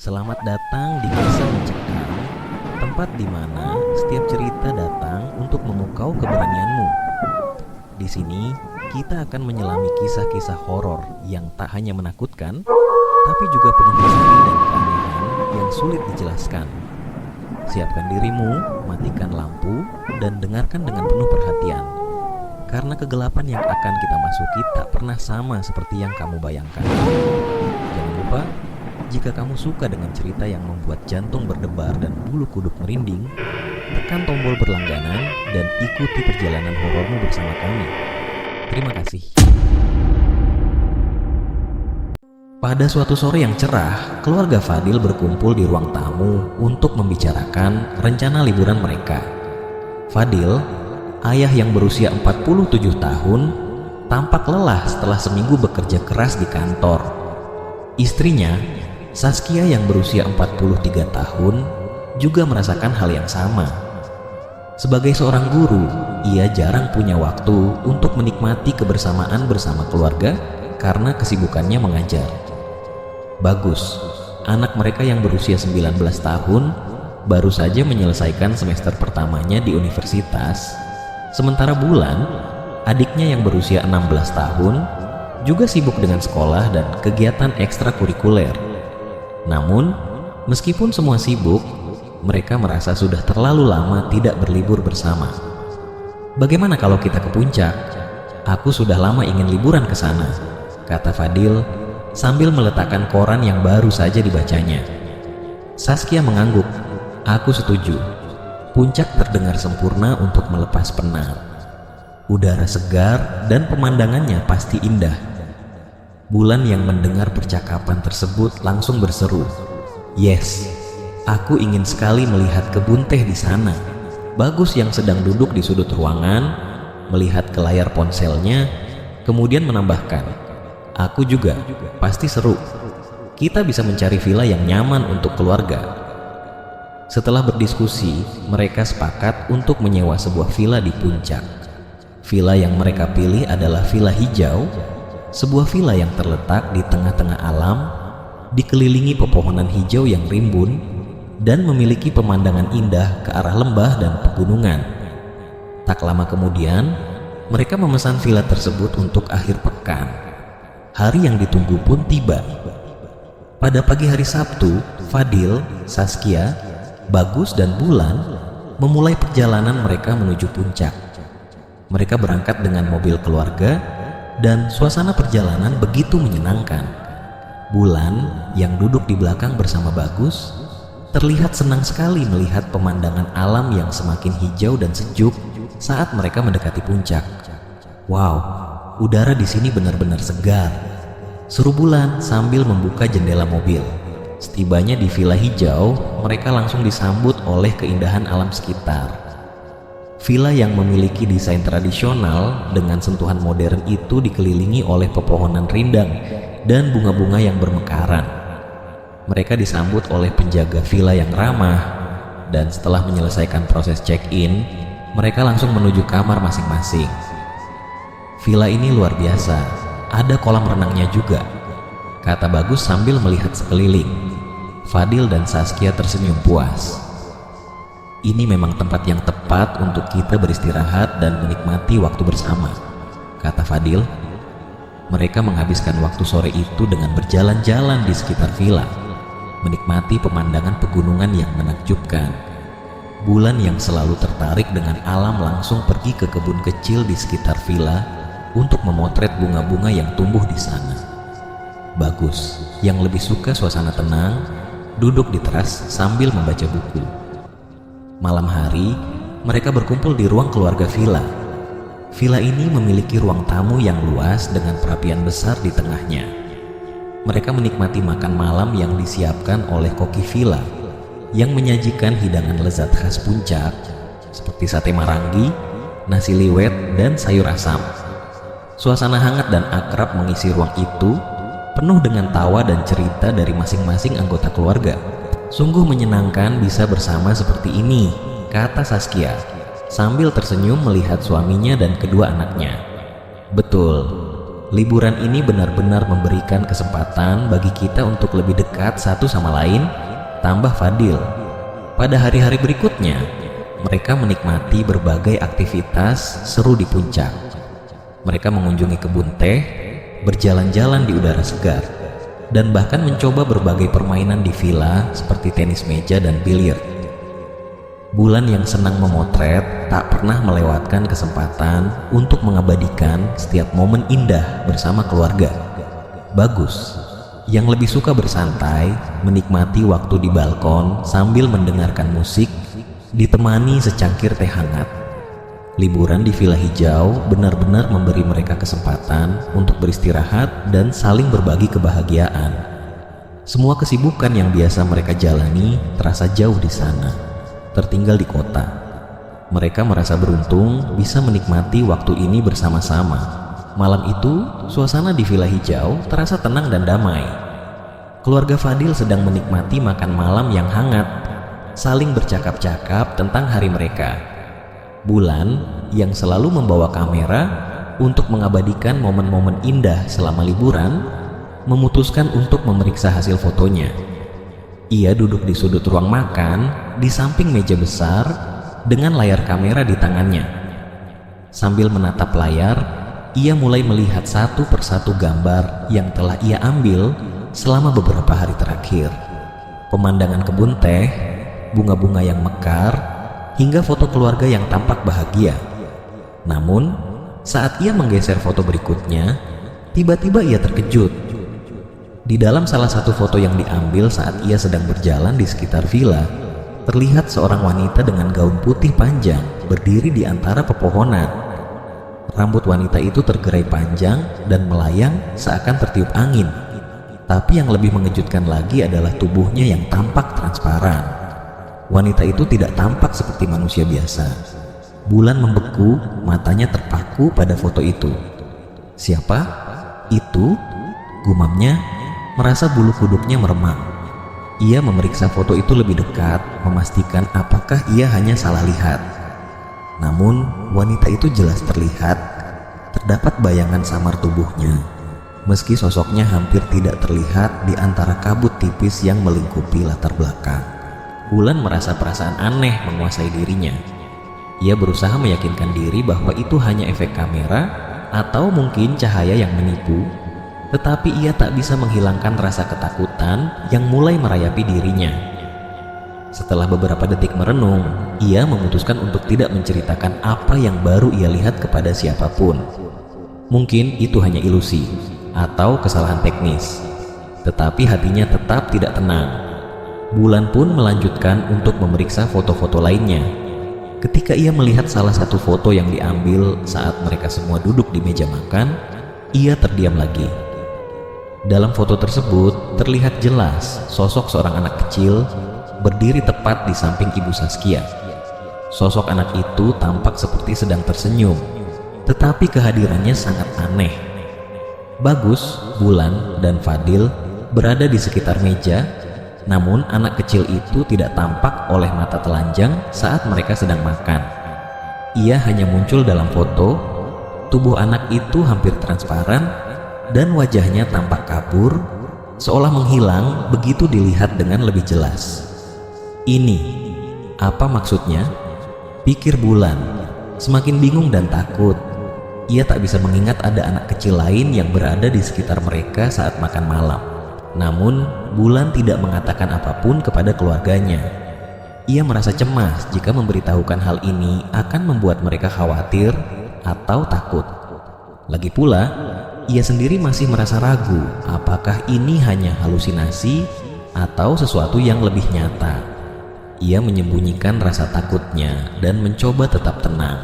Selamat datang di Kisah Mencekam, tempat di mana setiap cerita datang untuk memukau keberanianmu. Di sini, kita akan menyelami kisah-kisah horor yang tak hanya menakutkan, tapi juga penuh misteri dan keanehan yang sulit dijelaskan. Siapkan dirimu, matikan lampu, dan dengarkan dengan penuh perhatian. Karena kegelapan yang akan kita masuki tak pernah sama seperti yang kamu bayangkan. Jangan lupa, jika kamu suka dengan cerita yang membuat jantung berdebar dan bulu kuduk merinding, tekan tombol berlangganan dan ikuti perjalanan horormu bersama kami. Terima kasih. Pada suatu sore yang cerah, keluarga Fadil berkumpul di ruang tamu untuk membicarakan rencana liburan mereka. Fadil, ayah yang berusia 47 tahun, tampak lelah setelah seminggu bekerja keras di kantor. Istrinya, Saskia yang berusia 43 tahun, juga merasakan hal yang sama. Sebagai seorang guru, ia jarang punya waktu untuk menikmati kebersamaan bersama keluarga karena kesibukannya mengajar. Bagus, anak mereka yang berusia 19 tahun baru saja menyelesaikan semester pertamanya di universitas. Sementara Bulan, adiknya yang berusia 16 tahun, juga sibuk dengan sekolah dan kegiatan ekstrakurikuler. Namun, meskipun semua sibuk, mereka merasa sudah terlalu lama tidak berlibur bersama. Bagaimana kalau kita ke puncak? Aku sudah lama ingin liburan ke sana, kata Fadil sambil meletakkan koran yang baru saja dibacanya. Saskia mengangguk. Aku setuju. Puncak terdengar sempurna untuk melepas penat. Udara segar dan pemandangannya pasti indah. Bulan yang mendengar percakapan tersebut langsung berseru, "Yes, aku ingin sekali melihat kebun teh di sana." Bagus yang sedang duduk di sudut ruangan, melihat ke layar ponselnya, kemudian menambahkan, "Aku juga, pasti seru. Kita bisa mencari villa yang nyaman untuk keluarga." Setelah berdiskusi, mereka sepakat untuk menyewa sebuah villa di puncak. Villa yang mereka pilih adalah Villa Hijau, sebuah villa yang terletak di tengah-tengah alam, dikelilingi pepohonan hijau yang rimbun, dan memiliki pemandangan indah ke arah lembah dan pegunungan. Tak lama kemudian, mereka memesan villa tersebut untuk akhir pekan. Hari yang ditunggu pun tiba. Pada pagi hari Sabtu, Fadil, Saskia, Bagus, dan Bulan memulai perjalanan mereka menuju puncak. Mereka berangkat dengan mobil keluarga, dan suasana perjalanan begitu menyenangkan. Bulan yang duduk di belakang bersama Bagus terlihat senang sekali melihat pemandangan alam yang semakin hijau dan sejuk saat mereka mendekati puncak. "Wow, udara di sini benar-benar segar," seru Bulan sambil membuka jendela mobil. Setibanya di Villa Hijau, mereka langsung disambut oleh keindahan alam sekitar. Villa yang memiliki desain tradisional dengan sentuhan modern itu dikelilingi oleh pepohonan rindang dan bunga-bunga yang bermekaran. Mereka disambut oleh penjaga villa yang ramah, dan setelah menyelesaikan proses check-in, mereka langsung menuju kamar masing-masing. Villa ini luar biasa, ada kolam renangnya juga, kata Bagus sambil melihat sekeliling. Fadil dan Saskia tersenyum puas. "Ini memang tempat yang tepat untuk kita beristirahat dan menikmati waktu bersama," kata Fadil. Mereka menghabiskan waktu sore itu dengan berjalan-jalan di sekitar villa, menikmati pemandangan pegunungan yang menakjubkan. Bulan yang selalu tertarik dengan alam langsung pergi ke kebun kecil di sekitar villa untuk memotret bunga-bunga yang tumbuh di sana. Bagus, yang lebih suka suasana tenang, duduk di teras sambil membaca buku. Malam hari, mereka berkumpul di ruang keluarga villa. Villa ini memiliki ruang tamu yang luas dengan perapian besar di tengahnya. Mereka menikmati makan malam yang disiapkan oleh koki villa yang menyajikan hidangan lezat khas puncak seperti sate marangi, nasi liwet, dan sayur asam. Suasana hangat dan akrab mengisi ruang itu, penuh dengan tawa dan cerita dari masing-masing anggota keluarga. "Sungguh menyenangkan bisa bersama seperti ini," kata Saskia sambil tersenyum melihat suaminya dan kedua anaknya. "Betul, liburan ini benar-benar memberikan kesempatan bagi kita untuk lebih dekat satu sama lain, tambah Fadil. Pada hari-hari berikutnya, mereka menikmati berbagai aktivitas seru di puncak. Mereka mengunjungi kebun teh, berjalan-jalan di udara segar, dan bahkan mencoba berbagai permainan di villa seperti tenis meja dan biliar. Bulan yang senang memotret tak pernah melewatkan kesempatan untuk mengabadikan setiap momen indah bersama keluarga. Bagus, yang lebih suka bersantai, menikmati waktu di balkon sambil mendengarkan musik, ditemani secangkir teh hangat. Liburan di Villa Hijau benar-benar memberi mereka kesempatan untuk beristirahat dan saling berbagi kebahagiaan. Semua kesibukan yang biasa mereka jalani terasa jauh di sana, tertinggal di kota. Mereka merasa beruntung bisa menikmati waktu ini bersama-sama. Malam itu, suasana di Villa Hijau terasa tenang dan damai. Keluarga Fadil sedang menikmati makan malam yang hangat, saling bercakap-cakap tentang hari mereka. Bulan yang selalu membawa kamera untuk mengabadikan momen-momen indah selama liburan, memutuskan untuk memeriksa hasil fotonya. Ia duduk di sudut ruang makan di samping meja besar dengan layar kamera di tangannya. Sambil menatap layar, ia mulai melihat satu persatu gambar yang telah ia ambil selama beberapa hari terakhir. Pemandangan kebun teh, bunga-bunga yang mekar, hingga foto keluarga yang tampak bahagia. Namun, saat ia menggeser foto berikutnya, tiba-tiba ia terkejut. Di dalam salah satu foto yang diambil saat ia sedang berjalan di sekitar villa, terlihat seorang wanita dengan gaun putih panjang berdiri di antara pepohonan. Rambut wanita itu tergerai panjang dan melayang seakan tertiup angin. Tapi yang lebih mengejutkan lagi adalah tubuhnya yang tampak transparan. Wanita itu tidak tampak seperti manusia biasa. Bulan membeku, matanya terpaku pada foto itu. Siapa? Itu? Gumamnya, merasa bulu kuduknya meremang. Ia memeriksa foto itu lebih dekat, memastikan apakah ia hanya salah lihat. Namun, wanita itu jelas terlihat. Terdapat bayangan samar tubuhnya, meski sosoknya hampir tidak terlihat di antara kabut tipis yang melingkupi latar belakang. Bulan merasa perasaan aneh menguasai dirinya. Ia berusaha meyakinkan diri bahwa itu hanya efek kamera atau mungkin cahaya yang menipu, tetapi ia tak bisa menghilangkan rasa ketakutan yang mulai merayapi dirinya. Setelah beberapa detik merenung, ia memutuskan untuk tidak menceritakan apa yang baru ia lihat kepada siapapun. Mungkin itu hanya ilusi atau kesalahan teknis, tetapi hatinya tetap tidak tenang. Bulan pun melanjutkan untuk memeriksa foto-foto lainnya. Ketika ia melihat salah satu foto yang diambil saat mereka semua duduk di meja makan, ia terdiam lagi. Dalam foto tersebut terlihat jelas sosok seorang anak kecil berdiri tepat di samping Ibu Saskia. Sosok anak itu tampak seperti sedang tersenyum, tetapi kehadirannya sangat aneh. Bagus, Bulan, dan Fadil berada di sekitar meja, namun anak kecil itu tidak tampak oleh mata telanjang saat mereka sedang makan. Ia hanya muncul dalam foto. Tubuh anak itu hampir transparan dan wajahnya tampak kabur, seolah menghilang begitu dilihat dengan lebih jelas. Ini, apa maksudnya? Pikir Bulan, semakin bingung dan takut. Ia tak bisa mengingat ada anak kecil lain yang berada di sekitar mereka saat makan malam. Namun, Bulan tidak mengatakan apapun kepada keluarganya. Ia merasa cemas jika memberitahukan hal ini akan membuat mereka khawatir atau takut. Lagi pula, ia sendiri masih merasa ragu apakah ini hanya halusinasi atau sesuatu yang lebih nyata. Ia menyembunyikan rasa takutnya dan mencoba tetap tenang,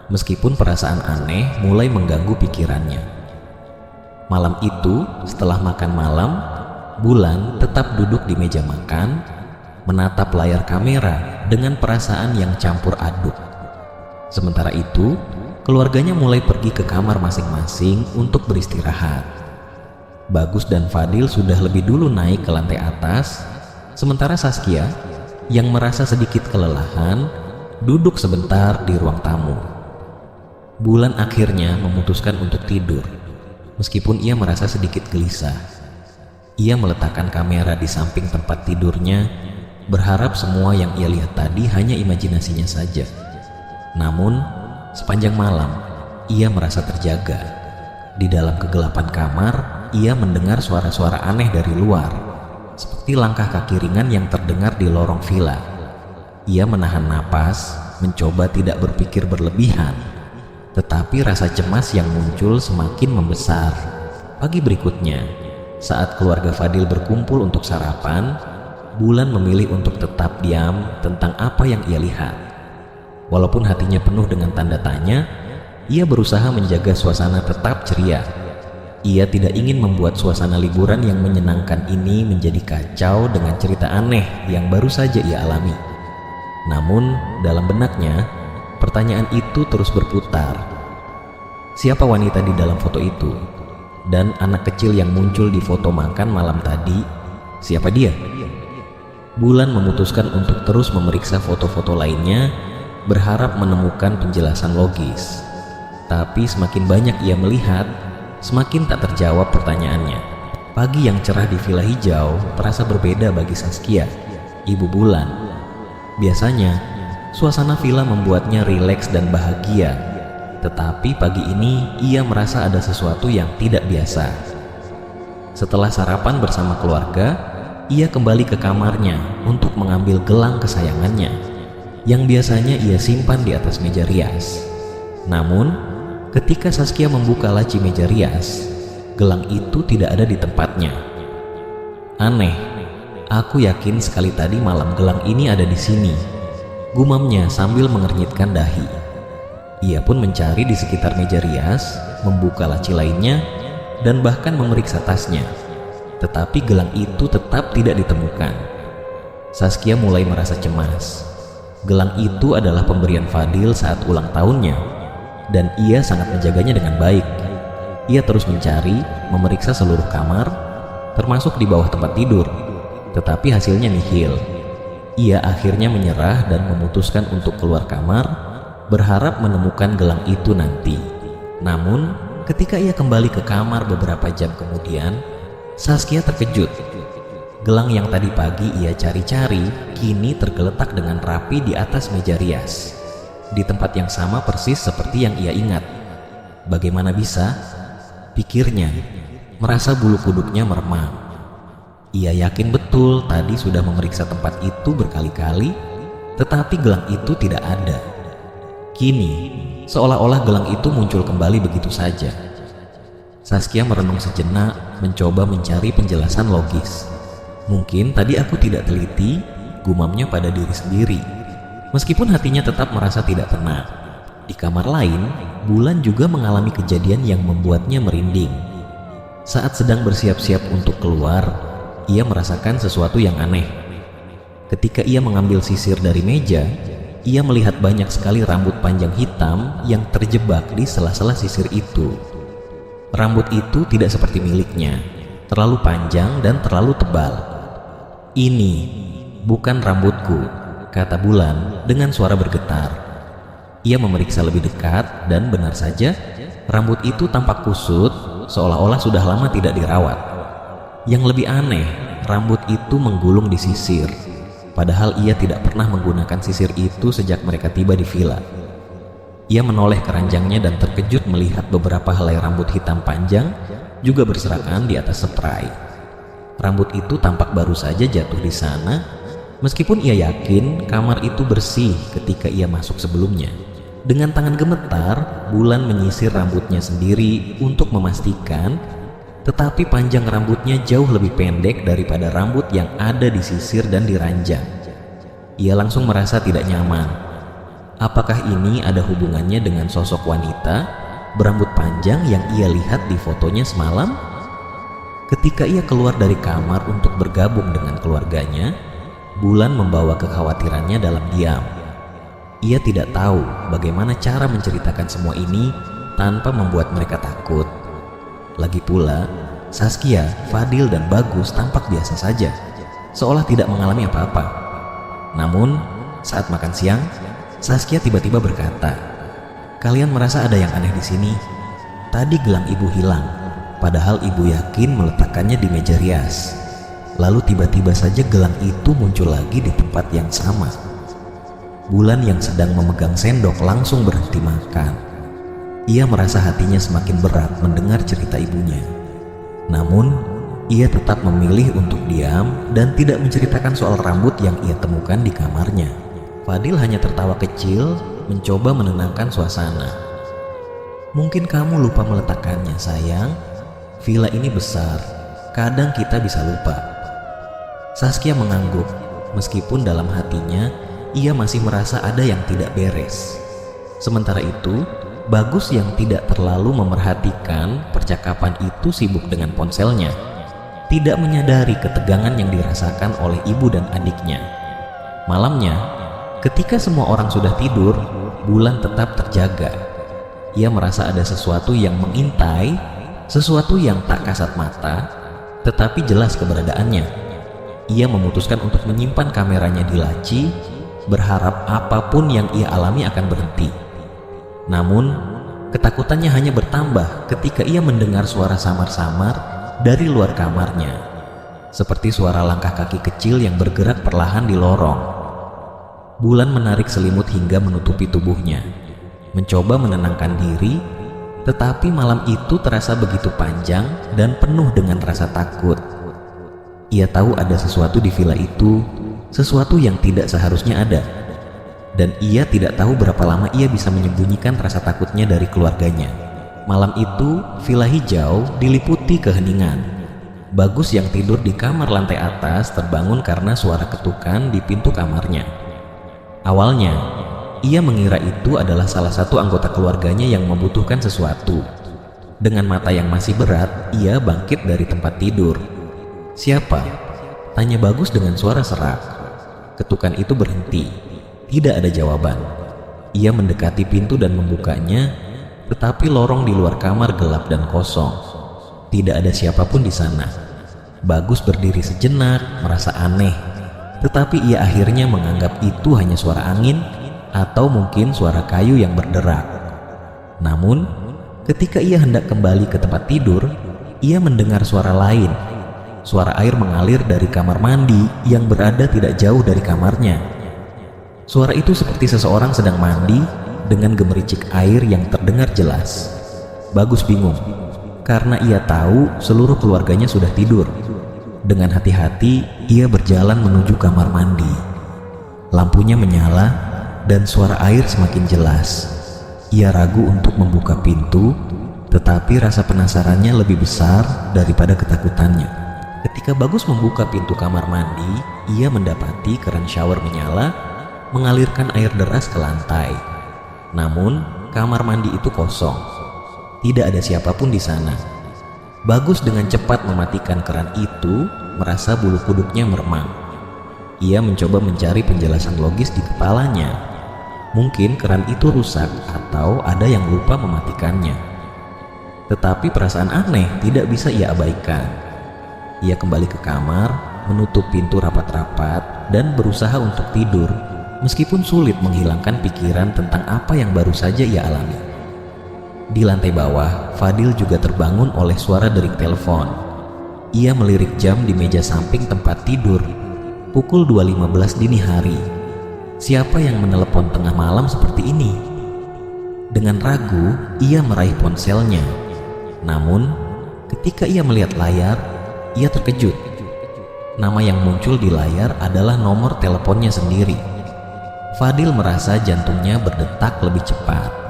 meskipun perasaan aneh mulai mengganggu pikirannya. Malam itu, setelah makan malam, Bulan tetap duduk di meja makan, menatap layar kamera dengan perasaan yang campur aduk. Sementara itu, keluarganya mulai pergi ke kamar masing-masing untuk beristirahat. Bagus dan Fadil sudah lebih dulu naik ke lantai atas, sementara Saskia yang merasa sedikit kelelahan duduk sebentar di ruang tamu. Bulan akhirnya memutuskan untuk tidur. Meskipun ia merasa sedikit gelisah, ia meletakkan kamera di samping tempat tidurnya, berharap semua yang ia lihat tadi hanya imajinasinya saja. Namun, sepanjang malam, ia merasa terjaga. Di dalam kegelapan kamar, ia mendengar suara-suara aneh dari luar, seperti langkah kaki ringan yang terdengar di lorong villa. Ia menahan napas, mencoba tidak berpikir berlebihan, tetapi rasa cemas yang muncul semakin membesar. Pagi berikutnya, saat keluarga Fadil berkumpul untuk sarapan, Bulan memilih untuk tetap diam tentang apa yang ia lihat. Walaupun hatinya penuh dengan tanda tanya, ia berusaha menjaga suasana tetap ceria. Ia tidak ingin membuat suasana liburan yang menyenangkan ini menjadi kacau dengan cerita aneh yang baru saja ia alami. Namun, dalam benaknya, pertanyaan itu terus berputar. Siapa wanita di dalam foto itu? Dan anak kecil yang muncul di foto makan malam tadi, siapa dia? Bulan memutuskan untuk terus memeriksa foto-foto lainnya, berharap menemukan penjelasan logis. Tapi semakin banyak ia melihat, semakin tak terjawab pertanyaannya. Pagi yang cerah di Villa Hijau terasa berbeda bagi Saskia, ibu Bulan. Biasanya, suasana villa membuatnya rileks dan bahagia. Tetapi pagi ini ia merasa ada sesuatu yang tidak biasa. Setelah sarapan bersama keluarga, ia kembali ke kamarnya untuk mengambil gelang kesayangannya yang biasanya ia simpan di atas meja rias. Namun, ketika Saskia membuka laci meja rias, gelang itu tidak ada di tempatnya. Aneh, aku yakin sekali tadi malam gelang ini ada di sini, gumamnya sambil mengernyitkan dahi. Ia pun mencari di sekitar meja rias, membuka laci lainnya, dan bahkan memeriksa tasnya. Tetapi gelang itu tetap tidak ditemukan. Saskia mulai merasa cemas. Gelang itu adalah pemberian Fadil saat ulang tahunnya, dan ia sangat menjaganya dengan baik. Ia terus mencari, memeriksa seluruh kamar, termasuk di bawah tempat tidur, tetapi hasilnya nihil. Ia akhirnya menyerah dan memutuskan untuk keluar kamar, berharap menemukan gelang itu nanti. Namun, ketika ia kembali ke kamar beberapa jam kemudian, Saskia terkejut. Gelang yang tadi pagi ia cari-cari kini tergeletak dengan rapi di atas meja rias, di tempat yang sama persis seperti yang ia ingat. Bagaimana bisa? Pikirnya, merasa bulu kuduknya meremang. Ia yakin betul tadi sudah memeriksa tempat itu berkali-kali, tetapi gelang itu tidak ada. Kini, seolah-olah gelang itu muncul kembali begitu saja. Saskia merenung sejenak, mencoba mencari penjelasan logis. Mungkin tadi aku tidak teliti, gumamnya pada diri sendiri. Meskipun hatinya tetap merasa tidak tenang. Di kamar lain, Bulan juga mengalami kejadian yang membuatnya merinding. Saat sedang bersiap-siap untuk keluar, ia merasakan sesuatu yang aneh. Ketika ia mengambil sisir dari meja, ia melihat banyak sekali rambut panjang hitam yang terjebak di sela-sela sisir itu. Rambut itu tidak seperti miliknya, terlalu panjang dan terlalu tebal. "Ini bukan rambutku," kata Bulan dengan suara bergetar. Ia memeriksa lebih dekat dan benar saja, rambut itu tampak kusut, seolah-olah sudah lama tidak dirawat. Yang lebih aneh, rambut itu menggulung di sisir. Padahal ia tidak pernah menggunakan sisir itu sejak mereka tiba di villa. Ia menoleh keranjangnya dan terkejut melihat beberapa helai rambut hitam panjang juga berserakan di atas spray. Rambut itu tampak baru saja jatuh di sana, meskipun ia yakin kamar itu bersih ketika ia masuk sebelumnya. Dengan tangan gemetar, Bulan menyisir rambutnya sendiri untuk memastikan, tetapi panjang rambutnya jauh lebih pendek daripada rambut yang ada di sisir dan di ranjang. Ia langsung merasa tidak nyaman. Apakah ini ada hubungannya dengan sosok wanita berambut panjang yang ia lihat di fotonya semalam? Ketika ia keluar dari kamar untuk bergabung dengan keluarganya, Bulan membawa kekhawatirannya dalam diam. Ia tidak tahu bagaimana cara menceritakan semua ini tanpa membuat mereka takut. Lagi pula, Saskia, Fadil, dan Bagus tampak biasa saja, seolah tidak mengalami apa-apa. Namun, saat makan siang, Saskia tiba-tiba berkata, "Kalian merasa ada yang aneh di sini? Tadi gelang ibu hilang, padahal ibu yakin meletakkannya di meja rias. Lalu tiba-tiba saja gelang itu muncul lagi di tempat yang sama. Bulan yang sedang memegang sendok langsung berhenti makan. Ia merasa hatinya semakin berat mendengar cerita ibunya. Namun, ia tetap memilih untuk diam dan tidak menceritakan soal rambut yang ia temukan di kamarnya. Fadil hanya tertawa kecil, mencoba menenangkan suasana. "Mungkin kamu lupa meletakkannya, sayang. Villa ini besar, kadang kita bisa lupa." Saskia mengangguk, meskipun dalam hatinya ia masih merasa ada yang tidak beres. Sementara itu, Bagus yang tidak terlalu memerhatikan percakapan itu sibuk dengan ponselnya, tidak menyadari ketegangan yang dirasakan oleh ibu dan adiknya. Malamnya, ketika semua orang sudah tidur, Bulan tetap terjaga. Ia merasa ada sesuatu yang mengintai, sesuatu yang tak kasat mata, tetapi jelas keberadaannya. Ia memutuskan untuk menyimpan kameranya di laci, berharap apapun yang ia alami akan berhenti. Namun, ketakutannya hanya bertambah ketika ia mendengar suara samar-samar dari luar kamarnya, seperti suara langkah kaki kecil yang bergerak perlahan di lorong. Bulan menarik selimut hingga menutupi tubuhnya, mencoba menenangkan diri, tetapi malam itu terasa begitu panjang dan penuh dengan rasa takut. Ia tahu ada sesuatu di villa itu, sesuatu yang tidak seharusnya ada. Dan ia tidak tahu berapa lama ia bisa menyembunyikan rasa takutnya dari keluarganya. Malam itu, villa hijau diliputi keheningan. Bagus yang tidur di kamar lantai atas terbangun karena suara ketukan di pintu kamarnya. Awalnya, ia mengira itu adalah salah satu anggota keluarganya yang membutuhkan sesuatu. Dengan mata yang masih berat, ia bangkit dari tempat tidur. "Siapa?" tanya Bagus dengan suara serak. Ketukan itu berhenti. Tidak ada jawaban. Ia mendekati pintu dan membukanya, tetapi lorong di luar kamar gelap dan kosong. Tidak ada siapapun di sana. Bagus berdiri sejenak, merasa aneh, tetapi ia akhirnya menganggap itu hanya suara angin atau mungkin suara kayu yang berderak. Namun, ketika ia hendak kembali ke tempat tidur, ia mendengar suara lain. Suara air mengalir dari kamar mandi yang berada tidak jauh dari kamarnya. Suara itu seperti seseorang sedang mandi dengan gemericik air yang terdengar jelas. Bagus bingung, karena ia tahu seluruh keluarganya sudah tidur. Dengan hati-hati, ia berjalan menuju kamar mandi. Lampunya menyala dan suara air semakin jelas. Ia ragu untuk membuka pintu, tetapi rasa penasarannya lebih besar daripada ketakutannya. Ketika Bagus membuka pintu kamar mandi, ia mendapati keran shower menyala, mengalirkan air deras ke lantai. Namun, kamar mandi itu kosong. Tidak ada siapapun di sana. Bagus dengan cepat mematikan keran itu, merasa bulu kuduknya meremang. Ia mencoba mencari penjelasan logis di kepalanya. Mungkin keran itu rusak atau ada yang lupa mematikannya. Tetapi perasaan aneh tidak bisa ia abaikan. Ia kembali ke kamar, menutup pintu rapat-rapat, dan berusaha untuk tidur, meskipun sulit menghilangkan pikiran tentang apa yang baru saja ia alami. Di lantai bawah, Fadil juga terbangun oleh suara dering telepon. Ia melirik jam di meja samping tempat tidur. Pukul 2.15 dini hari. Siapa yang menelepon tengah malam seperti ini? Dengan ragu, ia meraih ponselnya. Namun, ketika ia melihat layar, ia terkejut. Nama yang muncul di layar adalah nomor teleponnya sendiri. Fadil merasa jantungnya berdetak lebih cepat.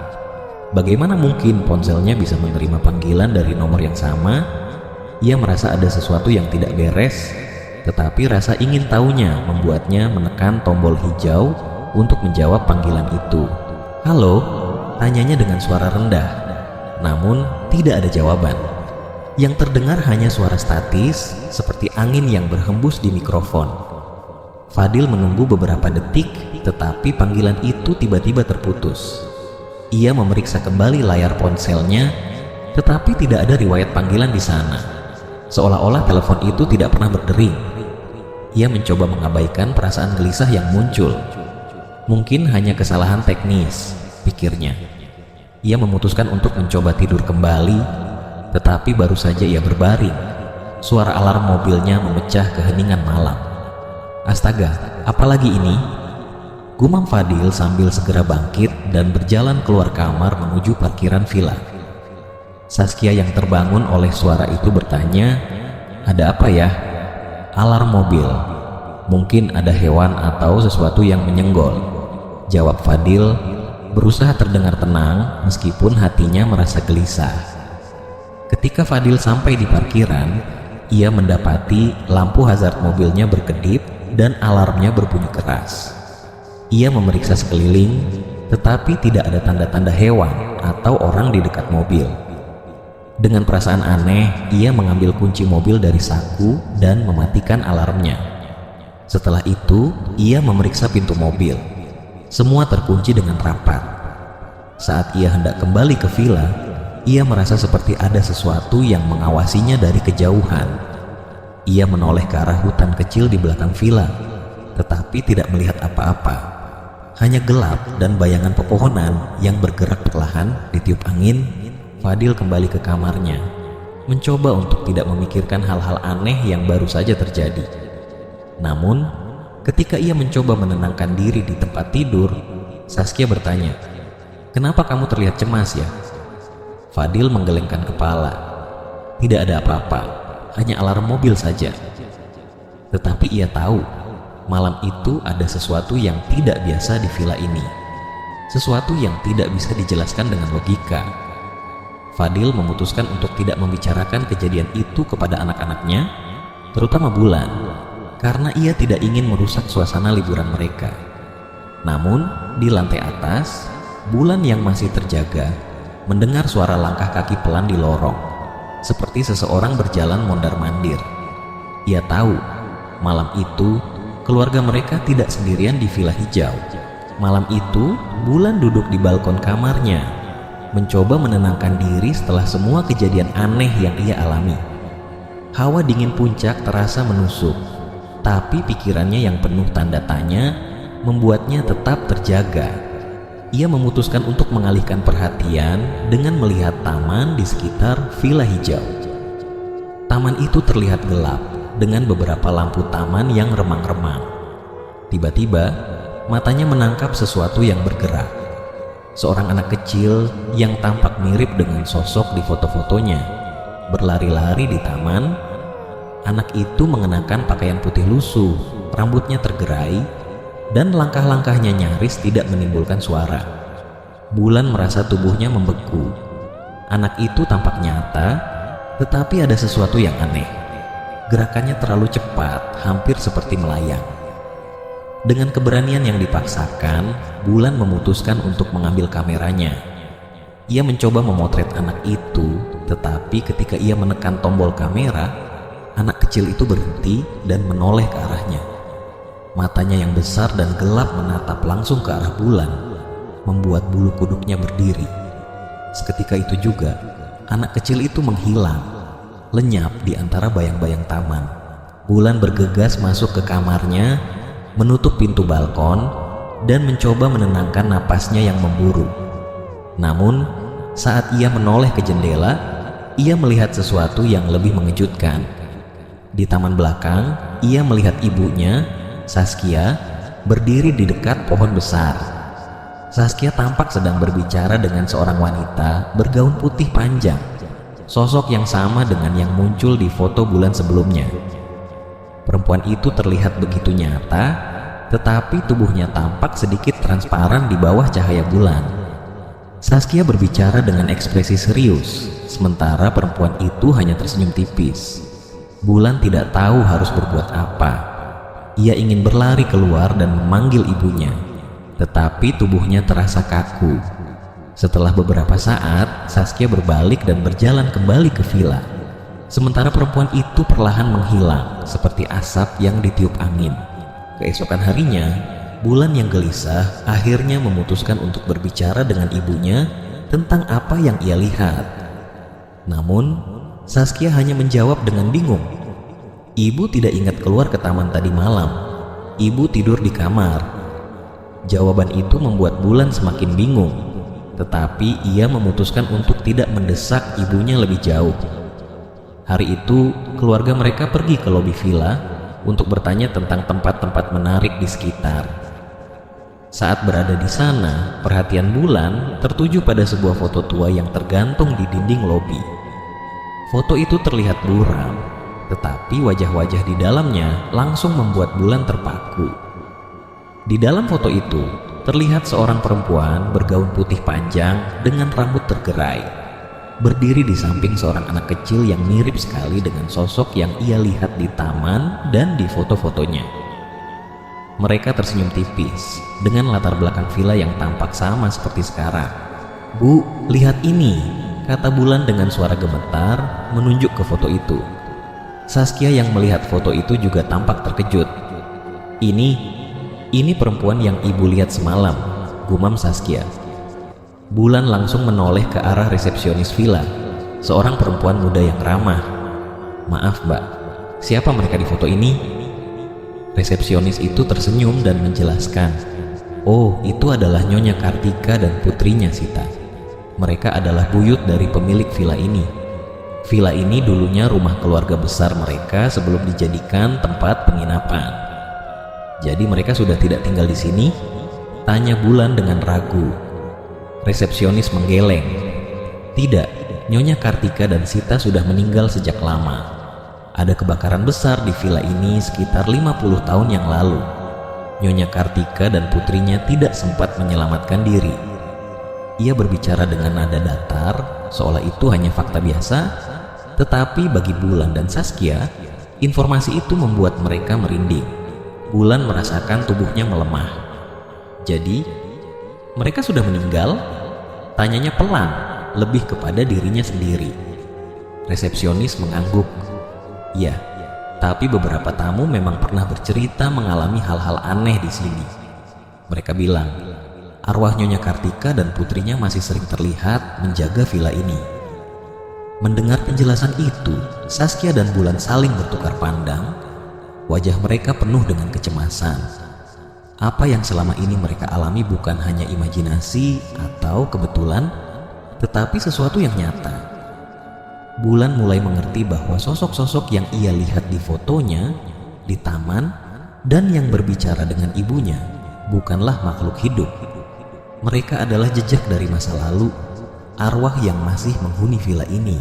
Bagaimana mungkin ponselnya bisa menerima panggilan dari nomor yang sama? Ia merasa ada sesuatu yang tidak beres, tetapi rasa ingin tahunya membuatnya menekan tombol hijau untuk menjawab panggilan itu. "Halo?" tanyanya dengan suara rendah. Namun tidak ada jawaban. Yang terdengar hanya suara statis seperti angin yang berhembus di mikrofon. Fadil menunggu beberapa detik, tetapi panggilan itu tiba-tiba terputus. Ia memeriksa kembali layar ponselnya, tetapi tidak ada riwayat panggilan di sana. Seolah-olah telepon itu tidak pernah berdering. Ia mencoba mengabaikan perasaan gelisah yang muncul. Mungkin hanya kesalahan teknis, pikirnya. Ia memutuskan untuk mencoba tidur kembali, Tetapi baru saja ia berbaring, suara alarm mobilnya memecah keheningan malam. Astaga, apalagi ini? Gumam Fadil sambil segera bangkit dan berjalan keluar kamar menuju parkiran villa. Saskia yang terbangun oleh suara itu bertanya, "Ada apa ya?" "Alarm mobil. Mungkin ada hewan atau sesuatu yang menyenggol," jawab Fadil, berusaha terdengar tenang meskipun hatinya merasa gelisah. Ketika Fadil sampai di parkiran, ia mendapati lampu hazard mobilnya berkedip dan alarmnya berbunyi keras. Ia memeriksa sekeliling, tetapi tidak ada tanda-tanda hewan atau orang di dekat mobil. Dengan perasaan aneh, ia mengambil kunci mobil dari saku dan mematikan alarmnya. Setelah itu, ia memeriksa pintu mobil. Semua terkunci dengan rapat. Saat ia hendak kembali ke villa, ia merasa seperti ada sesuatu yang mengawasinya dari kejauhan. Ia menoleh ke arah hutan kecil di belakang villa, tetapi tidak melihat apa-apa. Hanya gelap dan bayangan pepohonan yang bergerak perlahan ditiup angin. Fadil kembali ke kamarnya, mencoba untuk tidak memikirkan hal-hal aneh yang baru saja terjadi. Namun, ketika ia mencoba menenangkan diri di tempat tidur, Saskia bertanya, "Kenapa kamu terlihat cemas ya?" Fadil menggelengkan kepala. Tidak ada apa-apa, hanya alarm mobil saja. Tetapi ia tahu, malam itu ada sesuatu yang tidak biasa di villa ini. Sesuatu yang tidak bisa dijelaskan dengan logika. Fadil memutuskan untuk tidak membicarakan kejadian itu kepada anak-anaknya, terutama Bulan, karena ia tidak ingin merusak suasana liburan mereka. Namun, di lantai atas, Bulan yang masih terjaga mendengar suara langkah kaki pelan di lorong, seperti seseorang berjalan mondar-mandir. Ia tahu, malam itu keluarga mereka tidak sendirian di Villa Hijau. Malam itu, Bulan duduk di balkon kamarnya, mencoba menenangkan diri setelah semua kejadian aneh yang ia alami. Hawa dingin puncak terasa menusuk, tapi pikirannya yang penuh tanda tanya membuatnya tetap terjaga. Ia memutuskan untuk mengalihkan perhatian dengan melihat taman di sekitar Villa Hijau. Taman itu terlihat gelap dengan beberapa lampu taman yang remang-remang. Tiba-tiba, matanya menangkap sesuatu yang bergerak. Seorang anak kecil yang tampak mirip dengan sosok di foto-fotonya berlari-lari di taman. Anak itu mengenakan pakaian putih lusuh, rambutnya tergerai, dan langkah-langkahnya nyaris tidak menimbulkan suara. Bulan merasa tubuhnya membeku. Anak itu tampak nyata, tetapi ada sesuatu yang aneh. Gerakannya terlalu cepat, hampir seperti melayang. Dengan keberanian yang dipaksakan, Bulan memutuskan untuk mengambil kameranya. Ia mencoba memotret anak itu, tetapi ketika ia menekan tombol kamera, anak kecil itu berhenti dan menoleh ke arahnya. Matanya yang besar dan gelap menatap langsung ke arah Bulan, membuat bulu kuduknya berdiri. Seketika itu juga, anak kecil itu menghilang, lenyap di antara bayang-bayang taman. Bulan bergegas masuk ke kamarnya, menutup pintu balkon, dan mencoba menenangkan napasnya yang memburu. Namun, saat ia menoleh ke jendela, ia melihat sesuatu yang lebih mengejutkan. Di taman belakang, ia melihat ibunya, Saskia, berdiri di dekat pohon besar. Saskia tampak sedang berbicara dengan seorang wanita bergaun putih panjang, sosok yang sama dengan yang muncul di foto Bulan sebelumnya. Perempuan itu terlihat begitu nyata, tetapi tubuhnya tampak sedikit transparan di bawah cahaya bulan. Saskia berbicara dengan ekspresi serius, sementara perempuan itu hanya tersenyum tipis. Bulan tidak tahu harus berbuat apa. Ia ingin berlari keluar dan memanggil ibunya, tetapi tubuhnya terasa kaku. Setelah beberapa saat, Saskia berbalik dan berjalan kembali ke villa. Sementara perempuan itu perlahan menghilang seperti asap yang ditiup angin. Keesokan harinya, Bulan yang gelisah akhirnya memutuskan untuk berbicara dengan ibunya tentang apa yang ia lihat. Namun, Saskia hanya menjawab dengan bingung. Ibu tidak ingat keluar ke taman tadi malam. Ibu tidur di kamar. Jawaban itu membuat Bulan semakin bingung. tetapi ia memutuskan untuk tidak mendesak ibunya lebih jauh. Hari itu, keluarga mereka pergi ke lobi villa untuk bertanya tentang tempat-tempat menarik di sekitar. Saat berada di sana, perhatian Bulan tertuju pada sebuah foto tua yang tergantung di dinding lobi. Foto itu terlihat buram, tetapi wajah-wajah di dalamnya langsung membuat Bulan terpaku. Di dalam foto itu, terlihat seorang perempuan bergaun putih panjang dengan rambut tergerai, berdiri di samping seorang anak kecil yang mirip sekali dengan sosok yang ia lihat di taman dan di foto-fotonya. Mereka tersenyum tipis dengan latar belakang villa yang tampak sama seperti sekarang. "Bu, lihat ini," kata Bulan dengan suara gemetar menunjuk ke foto itu. Saskia yang melihat foto itu juga tampak terkejut. Ini perempuan yang ibu lihat semalam," gumam Saskia. Bulan langsung menoleh ke arah resepsionis villa, seorang perempuan muda yang ramah. "Maaf Mbak, siapa mereka di foto ini?" Resepsionis itu tersenyum dan menjelaskan, "Oh, itu adalah Nyonya Kartika dan putrinya Sita. Mereka adalah buyut dari pemilik villa ini. Villa ini dulunya rumah keluarga besar mereka sebelum dijadikan tempat penginapan." "Jadi mereka sudah tidak tinggal di sini?" tanya Bulan dengan ragu. Resepsionis menggeleng. "Tidak, Nyonya Kartika dan Sita sudah meninggal sejak lama. Ada kebakaran besar di villa ini sekitar 50 tahun yang lalu. Nyonya Kartika dan putrinya tidak sempat menyelamatkan diri." Ia berbicara dengan nada datar, seolah itu hanya fakta biasa, tetapi bagi Bulan dan Saskia, informasi itu membuat mereka merinding. Bulan merasakan tubuhnya melemah. "Jadi, mereka sudah meninggal?" tanyanya pelan, lebih kepada dirinya sendiri. Resepsionis mengangguk. "Ya, tapi beberapa tamu memang pernah bercerita mengalami hal-hal aneh di sini. Mereka bilang, arwah Nyonya Kartika dan putrinya masih sering terlihat menjaga villa ini." Mendengar penjelasan itu, Saskia dan Bulan saling bertukar pandang. Wajah mereka penuh dengan kecemasan. Apa yang selama ini mereka alami bukan hanya imajinasi atau kebetulan, tetapi sesuatu yang nyata. Bulan mulai mengerti bahwa sosok-sosok yang ia lihat di fotonya, di taman, dan yang berbicara dengan ibunya bukanlah makhluk hidup. Mereka adalah jejak dari masa lalu, arwah yang masih menghuni villa ini.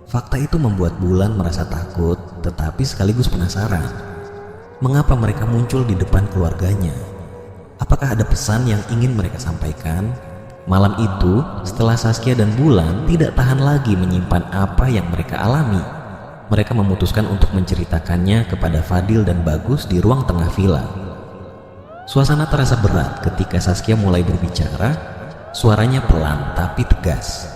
Fakta itu membuat Bulan merasa takut, tetapi sekaligus penasaran. Mengapa mereka muncul di depan keluarganya? Apakah ada pesan yang ingin mereka sampaikan? Malam itu, setelah Saskia dan Bulan tidak tahan lagi menyimpan apa yang mereka alami, mereka memutuskan untuk menceritakannya kepada Fadil dan Bagus di ruang tengah villa. Suasana terasa berat ketika Saskia mulai berbicara, suaranya pelan tapi tegas.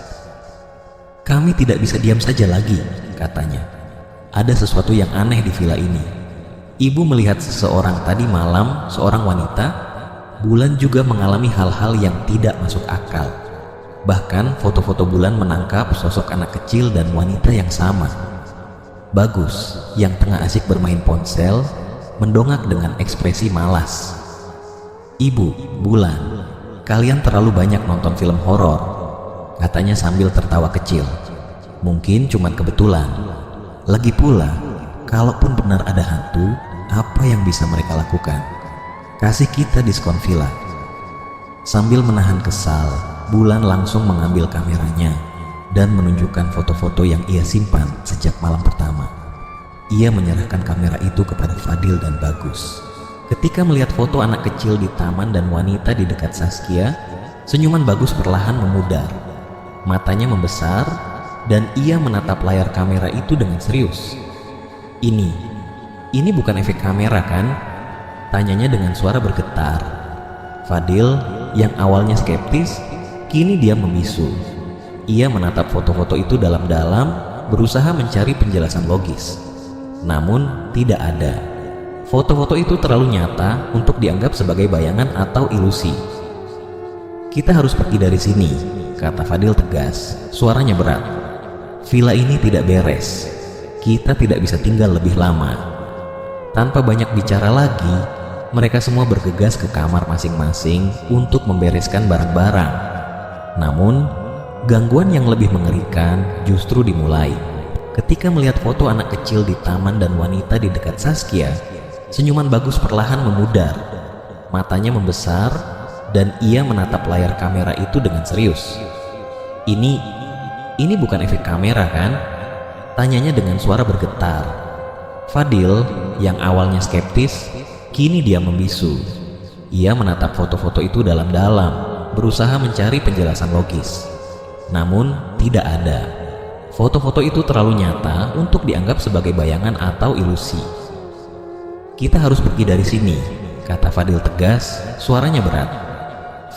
"Kami tidak bisa diam saja lagi," katanya. "Ada sesuatu yang aneh di villa ini. Ibu melihat seseorang tadi malam, seorang wanita. Bulan juga mengalami hal-hal yang tidak masuk akal. Bahkan foto-foto Bulan menangkap sosok anak kecil dan wanita yang sama." Bagus, yang tengah asik bermain ponsel, mendongak dengan ekspresi malas. "Ibu, Bulan, kalian terlalu banyak nonton film horor," katanya sambil tertawa kecil. "Mungkin cuma kebetulan. Lagi pula, kalaupun benar ada hantu, apa yang bisa mereka lakukan? Kasih kita diskon villa." Sambil menahan kesal, Bulan langsung mengambil kameranya dan menunjukkan foto-foto yang ia simpan sejak malam pertama. Ia menyerahkan kamera itu kepada Fadil dan Bagus. Ketika melihat foto anak kecil di taman dan wanita di dekat Saskia, senyuman Bagus perlahan memudar. Matanya membesar dan ia menatap layar kamera itu dengan serius. Ini bukan efek kamera kan?" tanyanya dengan suara bergetar. Fadil yang awalnya skeptis, kini dia membisu. Ia menatap foto-foto itu dalam-dalam, berusaha mencari penjelasan logis. Namun tidak ada. Foto-foto itu terlalu nyata untuk dianggap sebagai bayangan atau ilusi. "Kita harus pergi dari sini," kata Fadil tegas, suaranya berat. "Villa ini tidak beres. Kita tidak bisa tinggal lebih lama." Tanpa banyak bicara lagi, mereka semua bergegas ke kamar masing-masing untuk membereskan barang-barang. Namun, gangguan yang lebih mengerikan justru dimulai ketika melihat foto anak kecil di taman dan wanita di dekat Saskia. Senyuman Bagus perlahan memudar, matanya membesar, dan ia menatap layar kamera itu dengan serius. Ini bukan efek kamera kan? Tanyanya dengan suara bergetar. Fadil yang awalnya skeptis, kini dia membisu. Ia menatap foto-foto itu dalam-dalam, berusaha mencari penjelasan logis. Namun tidak ada. Foto-foto itu terlalu nyata untuk dianggap sebagai bayangan atau ilusi. Kita harus pergi dari sini, kata Fadil tegas, suaranya berat.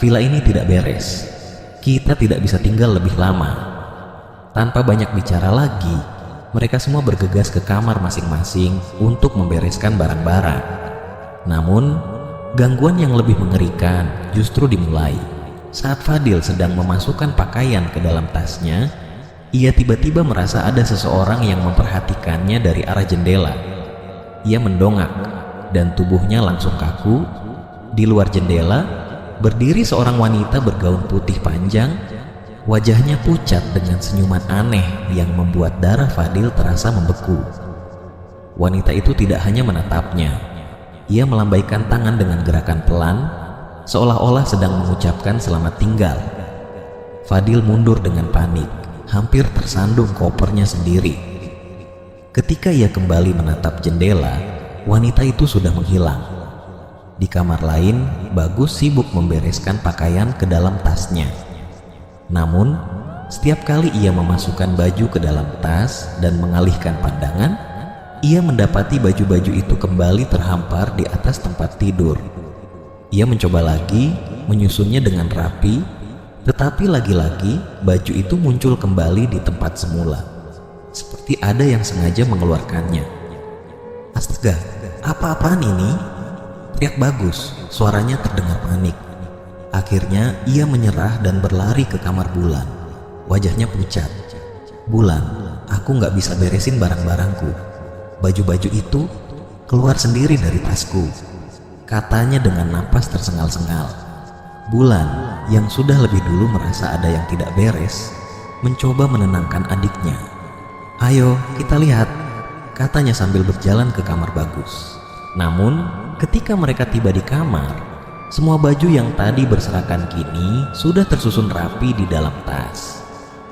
Villa ini tidak beres. Kita tidak bisa tinggal lebih lama. Tanpa banyak bicara lagi, mereka semua bergegas ke kamar masing-masing untuk membereskan barang-barang. Namun, gangguan yang lebih mengerikan justru dimulai saat Fadil sedang memasukkan pakaian ke dalam tasnya. Ia tiba-tiba merasa ada seseorang yang memperhatikannya dari arah jendela. Ia mendongak dan tubuhnya langsung kaku. Di luar jendela berdiri seorang wanita bergaun putih panjang. Wajahnya pucat dengan senyuman aneh yang membuat darah Fadil terasa membeku. Wanita itu tidak hanya menatapnya. Ia melambaikan tangan dengan gerakan pelan, seolah-olah sedang mengucapkan selamat tinggal. Fadil mundur dengan panik, hampir tersandung kopernya sendiri. Ketika ia kembali menatap jendela, wanita itu sudah menghilang. Di kamar lain, Bagus sibuk membereskan pakaian ke dalam tasnya. Namun, setiap kali ia memasukkan baju ke dalam tas dan mengalihkan pandangan, ia mendapati baju-baju itu kembali terhampar di atas tempat tidur. Ia mencoba lagi, menyusunnya dengan rapi, tetapi lagi-lagi baju itu muncul kembali di tempat semula, seperti ada yang sengaja mengeluarkannya. Astaga, apa-apaan ini? Teriak Bagus, suaranya terdengar panik. Akhirnya ia menyerah dan berlari ke kamar Bulan. Wajahnya pucat. Bulan, aku nggak bisa beresin barang-barangku. Baju-baju itu keluar sendiri dari tasku, katanya dengan napas tersengal-sengal. Bulan, yang sudah lebih dulu merasa ada yang tidak beres, mencoba menenangkan adiknya. Ayo kita lihat, katanya sambil berjalan ke kamar Bagus. Namun ketika mereka tiba di kamar, semua baju yang tadi berserakan kini sudah tersusun rapi di dalam tas.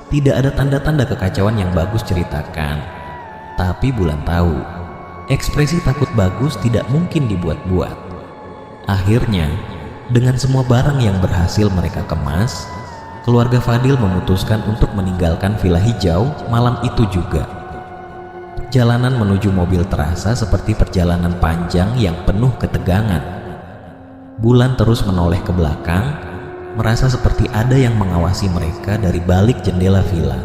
Tidak ada tanda-tanda kekacauan yang Bagus ceritakan. Tapi Bulan tahu, ekspresi takut Bagus tidak mungkin dibuat-buat. Akhirnya, dengan semua barang yang berhasil mereka kemas, keluarga Fadil memutuskan untuk meninggalkan Villa Hijau malam itu juga. Perjalanan menuju mobil terasa seperti perjalanan panjang yang penuh ketegangan. Bulan terus menoleh ke belakang, merasa seperti ada yang mengawasi mereka dari balik jendela villa.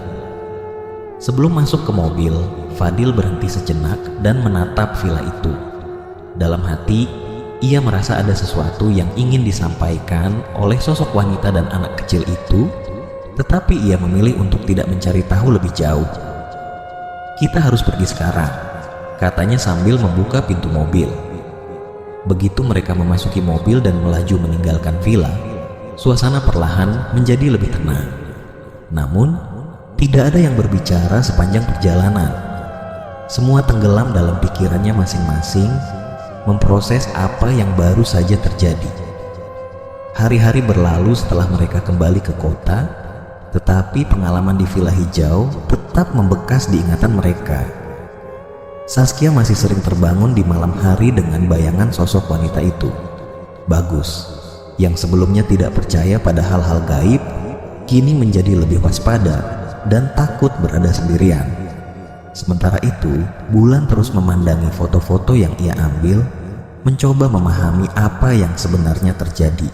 Sebelum masuk ke mobil, Fadil berhenti sejenak dan menatap villa itu. Dalam hati, ia merasa ada sesuatu yang ingin disampaikan oleh sosok wanita dan anak kecil itu, tetapi ia memilih untuk tidak mencari tahu lebih jauh. Kita harus pergi sekarang, katanya sambil membuka pintu mobil. Begitu mereka memasuki mobil dan melaju meninggalkan villa, suasana perlahan menjadi lebih tenang. Namun, tidak ada yang berbicara sepanjang perjalanan. Semua tenggelam dalam pikirannya masing-masing, memproses apa yang baru saja terjadi. Hari-hari berlalu setelah mereka kembali ke kota, tetapi pengalaman di Villa Hijau tetap membekas di ingatan mereka. Saskia masih sering terbangun di malam hari dengan bayangan sosok wanita itu. Bagus, yang sebelumnya tidak percaya pada hal-hal gaib, kini menjadi lebih waspada dan takut berada sendirian. Sementara itu, Bulan terus memandangi foto-foto yang ia ambil, mencoba memahami apa yang sebenarnya terjadi.